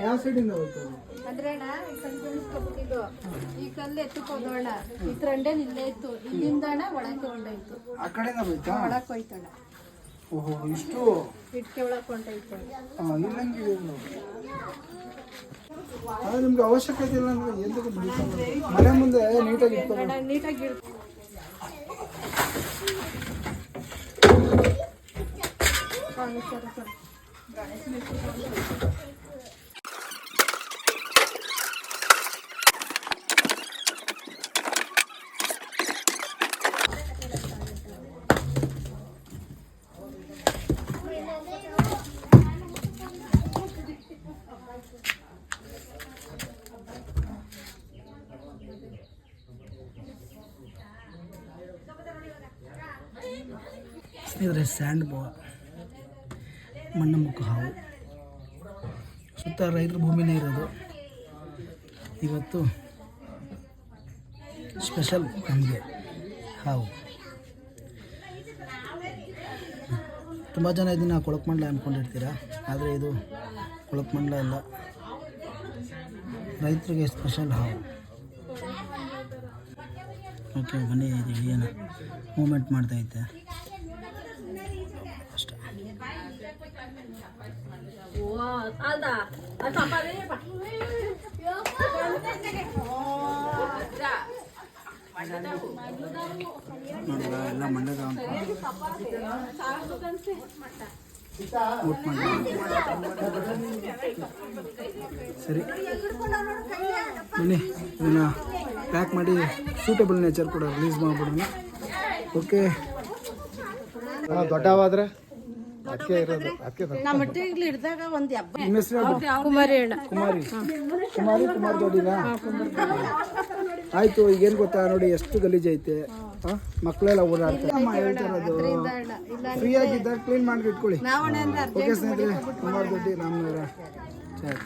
ಯಾವ ಸೈಡಿಂದ ಹೋಯ್ತು ಅಂದ್ರೆ ಅಣ್ಣ ಸಂಜೆ ಈ ಕಲ್ಲು ಎತ್ತುಕೋದೋಣ ಈ ರಂಡೇನ್ ಇಲ್ಲೇ ಇತ್ತು ಇಲ್ಲಿಂದ ಅಣ್ಣ ಒಳಕ್ಕೆ ಹೊಂಡೋಯ್ತು ಆ ಕಡೆಯಿಂದ ಹೋಯ್ತಾ ಒಳಕ್ಕೆ ಹೋಯ್ತಣ್ಣ ಓಹೋ ಇಷ್ಟು ಇಟ್ಕೆ ಒಳಕ್ಕೆ ಹೊಂಟೋಯ್ತು ಇಲ್ಲಂಗೆ ಅದು ನಿಮ್ಗೆ ಅವಶ್ಯಕತೆ ಇಲ್ಲ ಅಂದ್ರೆ ಎಂತಕ್ಕೆ ಬಿಡ್ತಾರೆ ಮನೆ ಮುಂದೆ ನೀಟಾಗಿ ಇಟ್ಕೊಂಡು ನೀಟಾಗಿ ಸ್ನೇಹಿತರೆ ಸ್ಯಾಂಡ್ ಬಾಲ್ ಮಣ್ಣು ಮುಕ್ಕು ಹಾವು ಸುತ್ತ ರೈತರ ಭೂಮಿನೇ ಇರೋದು ಇವತ್ತು ಸ್ಪೆಷಲ್ ನಮಗೆ ಹಾವು ತುಂಬ ಜನ ಇದನ್ನು ಕೊಳಕಮಂಡಲ ಅಂದ್ಕೊಂಡಿರ್ತೀರ ಆದರೆ ಇದು ಕೊಳಕಮಂಡಲ ಅಲ್ಲ ರೈತರಿಗೆ ಸ್ಪೆಷಲ್ ಹಾವು ಓಕೆ ಬನ್ನಿ ಇದು ಏನು ಮೂಮೆಂಟ್ ಮಾಡ್ತೈತೆ ಅಷ್ಟೇ ನೋಡಿದ ಎಲ್ಲ ಮಂಡ್ಯದ ಊಟ ಮಾಡಿ ಸರಿ ಬನ್ನಿ ಇದನ್ನು ಪ್ಯಾಕ್ ಮಾಡಿ ಸೂಟೇಬಲ್ ನೇಚರ್ ಕೂಡ ರಿಲೀಸ್ ಮಾಡಿಬಿಡೋಣ ಓಕೆ ದೊಡ್ಡವಾದ್ರೆ ನಮ್ಮ ಮಟ್ಟಿಗೆ ಹಿಡಿದಾಗ ಒಂದು ನಿಮ್ಮ ಹೆಸರು ಕುಮಾರಿ ಅಣ್ಣ ಕುಮಾರ್ ದೊಡ್ಡಿನ ಆಯ್ತು ಈಗೇನು ಗೊತ್ತಾ ನೋಡಿ ಎಷ್ಟು ಗಲೀಜೈತೆ ಮಕ್ಕಳೆಲ್ಲ ಓಡಾಡ್ತಾರೆ ಅಮ್ಮ ಹೇಳ್ತಾ ಇರೋದು ಫ್ರೀ ಆಗಿದ್ದಾಗ ಕ್ಲೀನ್ ಮಾಡಿ ಇಟ್ಕೊಳ್ಳಿ ಓಕೆ ಸ್ನೇಹಿತರೆ ಕುಮಾರ್ ದೊಡ್ಡಿ ರಾಮನಗರ ಸರಿ